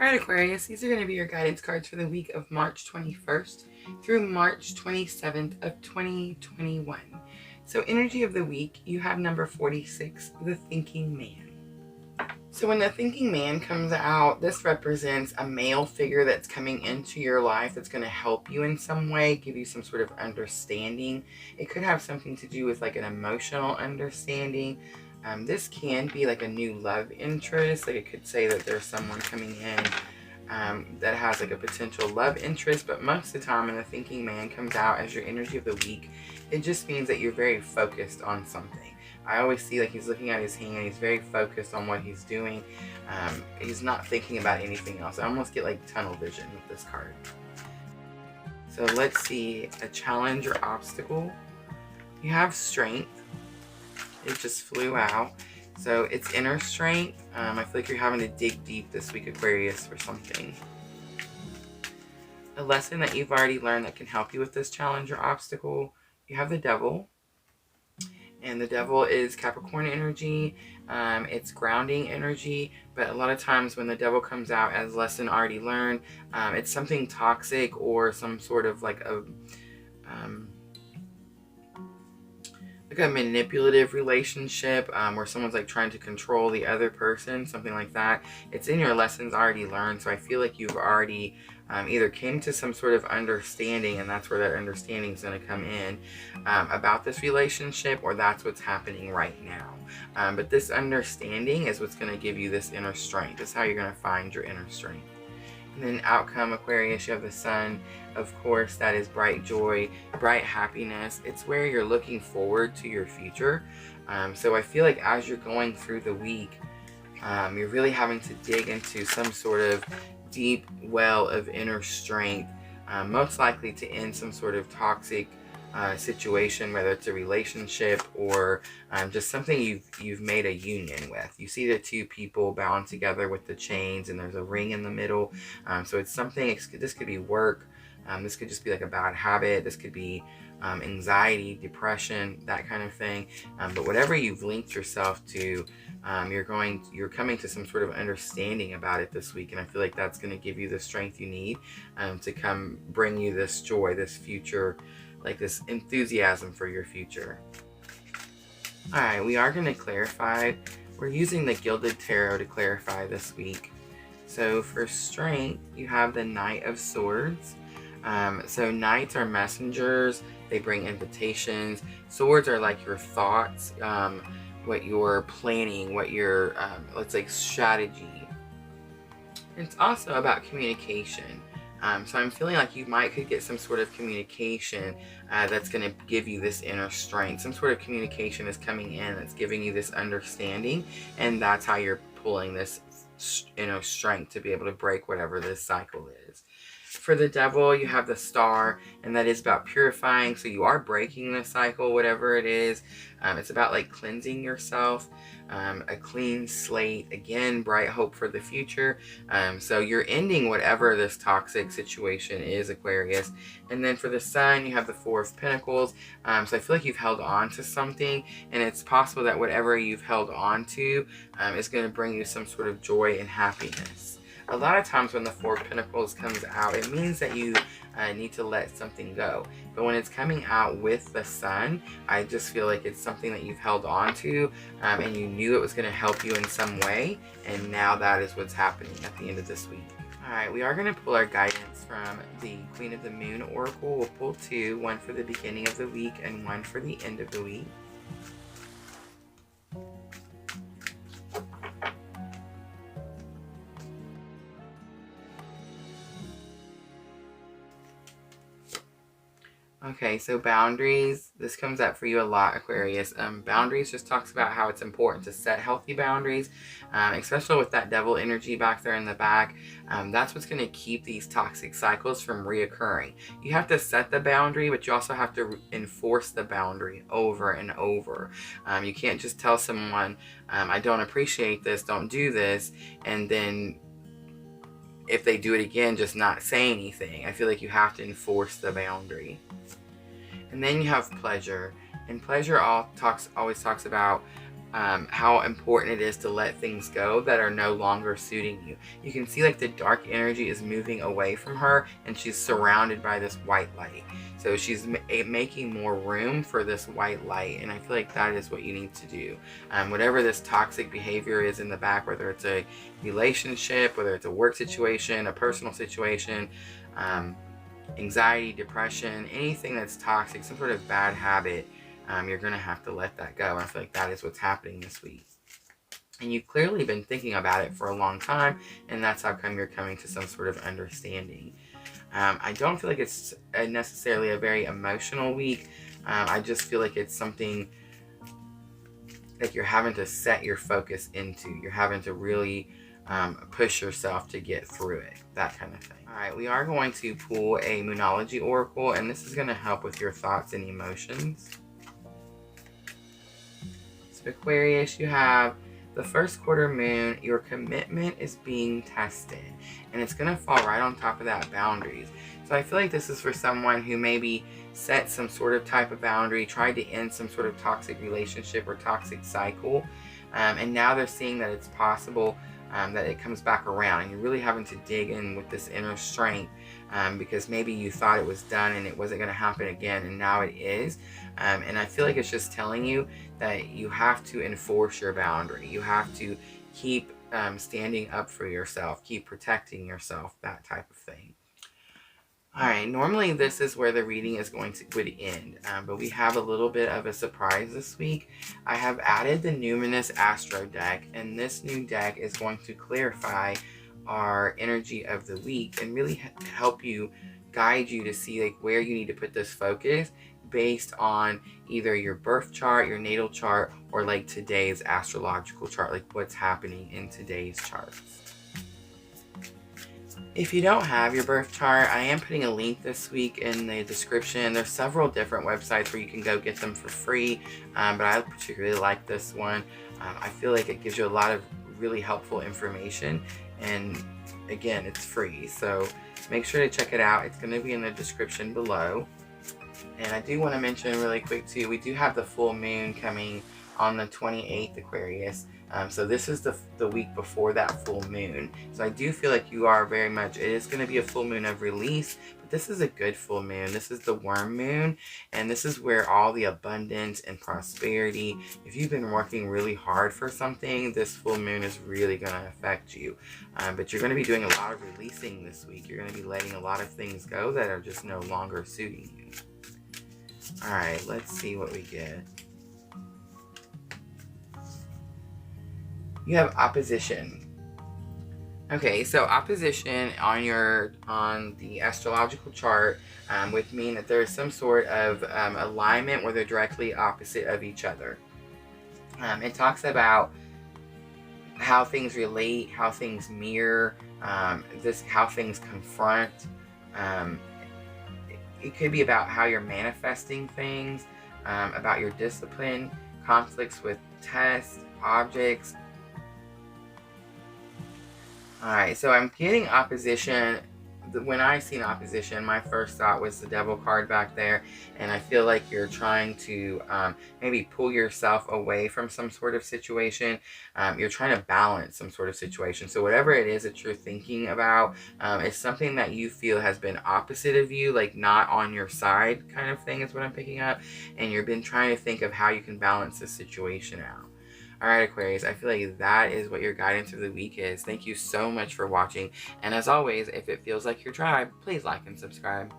Alright, Aquarius, these are going to be your guidance cards for the week of March 21st through March 27th of 2021. So energy of the week, you have number 46, the thinking man. So when the thinking man comes out, this represents a male figure that's coming into your life that's going to help you in some way, give you some sort of understanding. It could have something to do with like an emotional understanding. This can be like a new love interest. Like it could say that there's someone coming in that has like a potential love interest, but most of the time when the thinking man comes out as your energy of the week, it just means that you're very focused on something. I always see like he's looking at his hand, he's very focused on what he's doing. He's not thinking about anything else. I almost get like tunnel vision with this card. So let's see, a challenge or obstacle. You have strength. It just flew out. So it's inner strength. I feel like you're having to dig deep this week, Aquarius, for something. A lesson that you've already learned that can help you with this challenge or obstacle. You have the devil. And the devil is Capricorn energy. It's grounding energy. But a lot of times when the devil comes out as lesson already learned, it's something toxic or some sort of like a manipulative relationship where someone's like trying to control the other person, something like that. It's in your lessons already learned, so I feel like you've already either came to some sort of understanding, and that's where that understanding is going to come in about this relationship, or that's what's happening right now. But this understanding is what's going to give you this inner strength. That's how you're going to find your inner strength. And then outcome, Aquarius, you have the sun. Of course, that is bright joy, bright happiness. It's where you're looking forward to your future. So I feel like as you're going through the week, you're really having to dig into some sort of deep well of inner strength, most likely to end some sort of toxic situation, whether it's a relationship or just something you've made a union with. You see the two people bound together with the chains, and there's a ring in the middle. So it's something. This could be work. This could just be like a bad habit. This could be anxiety, depression, that kind of thing. But whatever you've linked yourself to, you're coming to some sort of understanding about it this week, and I feel like that's going to give you the strength you need to come bring you this joy, this future, like this enthusiasm for your future. All right, we are going to clarify. We're using the Gilded Tarot to clarify this week. So for strength, you have the Knight of Swords. So knights are messengers. They bring invitations. Swords are like your thoughts, what you're planning, what your, let's say, strategy. It's also about communication. So I'm feeling like you could get some sort of communication that's going to give you this inner strength. Some sort of communication is coming in that's giving you this understanding, and that's how you're pulling this inner strength to be able to break whatever this cycle is. For the devil, you have the Star, and that is about purifying. So you are breaking the cycle, whatever it is. It's about like cleansing yourself, a clean slate. Again, bright hope for the future. So you're ending whatever this toxic situation is, Aquarius. And then for the Sun, you have the Four of Pentacles. So I feel like you've held on to something, and it's possible that whatever you've held on to is going to bring you some sort of joy and happiness. A lot of times when the Four of Pentacles comes out, it means that you need to let something go. But when it's coming out with the Sun, I just feel like it's something that you've held on to, and you knew it was going to help you in some way, and now that is what's happening at the end of this week. Alright, we are going to pull our guidance from the Queen of the Moon Oracle. We'll pull two, one for the beginning of the week and one for the end of the week. Okay, so boundaries. This comes up for you a lot, Aquarius. Boundaries just talks about how it's important to set healthy boundaries, especially with that devil energy back there in the back. That's what's going to keep these toxic cycles from reoccurring. You have to set the boundary, but you also have to enforce the boundary over and over. You can't just tell someone, I don't appreciate this, don't do this, and then if they do it again, just not say anything. I feel like you have to enforce the boundary. And then you have pleasure. And pleasure always talks about how important it is to let things go that are no longer suiting you. You can see like the dark energy is moving away from her, and she's surrounded by this white light. So she's making more room for this white light, and I feel like that is what you need to do. Whatever this toxic behavior is in the back, whether it's a relationship, whether it's a work situation, a personal situation, anxiety, depression, anything that's toxic, some sort of bad habit, you're going to have to let that go. And I feel like that is what's happening this week. And you've clearly been thinking about it for a long time, and that's how come you're coming to some sort of understanding. I don't feel like it's necessarily a very emotional week. I just feel like it's something like you're having to set your focus into. You're having to really push yourself to get through it, that kind of thing. All right, we are going to pull a Moonology Oracle, and this is going to help with your thoughts and emotions. So Aquarius, you have the first quarter moon. Your commitment is being tested, and it's going to fall right on top of that, boundaries. So I feel like this is for someone who maybe set some sort of type of boundary, tried to end some sort of toxic relationship or toxic cycle, and now they're seeing that it's possible that it comes back around, and you're really having to dig in with this inner strength, because maybe you thought it was done and it wasn't going to happen again, and now it is. And I feel like it's just telling you that you have to enforce your boundary. You have to keep standing up for yourself, keep protecting yourself, that type of thing. Alright, normally this is where the reading is would end, but we have a little bit of a surprise this week. I have added the Numinous Astro deck, and this new deck is going to clarify our energy of the week and really help you, guide you to see like where you need to put this focus based on either your birth chart, your natal chart, or like today's astrological chart, like what's happening in today's charts. If you don't have your birth chart, I am putting a link this week in the description. There's several different websites where you can go get them for free, but I particularly like this one. I feel like it gives you a lot of really helpful information, and again, it's free, so make sure to check it out. It's going to be in the description below. And I do want to mention really quick too, we do have the full moon coming on the 28th, Aquarius. So this is the week before that full moon. So I do feel like you are very much, it is going to be a full moon of release, but this is a good full moon. This is the worm moon, and this is where all the abundance and prosperity, if you've been working really hard for something, this full moon is really going to affect you. But you're going to be doing a lot of releasing this week. You're going to be letting a lot of things go that are just no longer suiting you. Alright, let's see what we get. You have opposition. Okay, so opposition on the astrological chart would mean that there is some sort of alignment where they're directly opposite of each other. It talks about how things relate, how things mirror, how things confront. It could be about how you're manifesting things, about your discipline, conflicts with tests, objects. Alright, so I'm getting opposition. When I seen opposition, my first thought was the Devil card back there, and I feel like you're trying to maybe pull yourself away from some sort of situation. You're trying to balance some sort of situation. So whatever it is that you're thinking about, is something that you feel has been opposite of you, like not on your side kind of thing is what I'm picking up, and you've been trying to think of how you can balance this situation out. Alright, Aquarius, I feel like that is what your guidance of the week is. Thank you so much for watching. And as always, if it feels like your tribe, please like and subscribe.